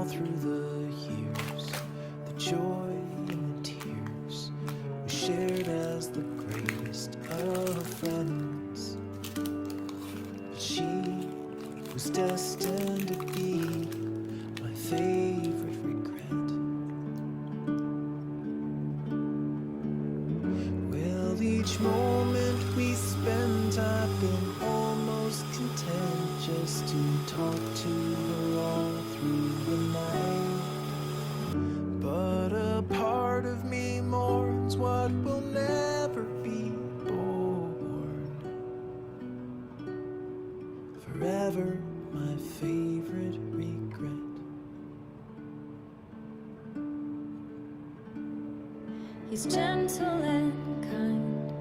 through the years, the joy and the tears we shared as the greatest of friends. But she was destined to be my favorite regret. Well, each moment we spent, I've been almost content just to talk to her all through the night. But a part of me mourns what will never be born. Forever my favorite regret. He's gentle and kind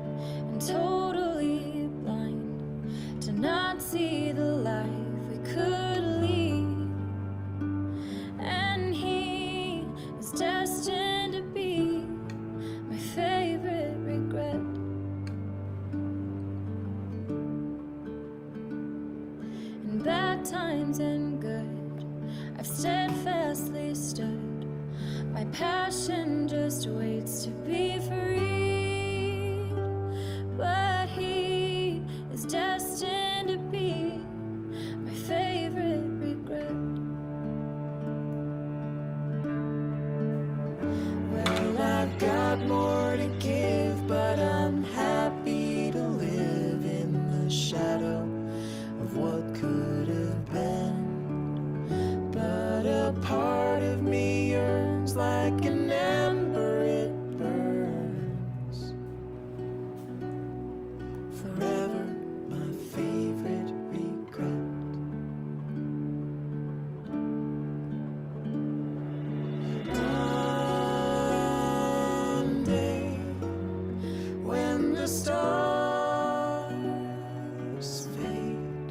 and totally blind to not see the life we could lead. And he is destined to be my favorite regret. In bad times and good, I've steadfastly stood. My passion just waits to be freed. But he is destined to be my favorite regret. Well, I've got more to give, but I'm happy to live in the shadow of what could have been. But a part of me yearns like an ember, it burns. Forever my favorite regret. One day when the stars fade,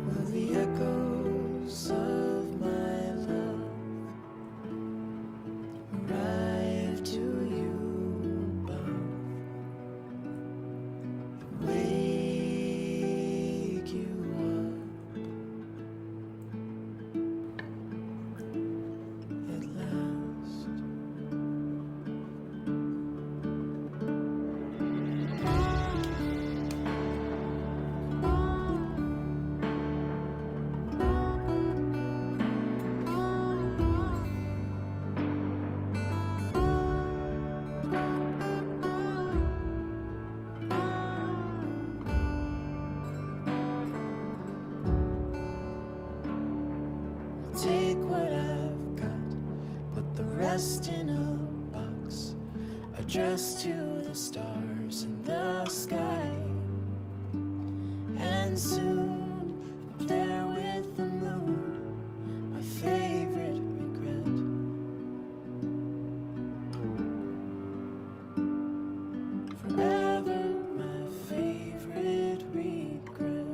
will the echoes of my love arrive to you above, wake you up at last. Take what I've got, put the rest in a box, addressed to the stars in the sky. And soon, up there with the moon, my favorite regret. Forever my favorite regret.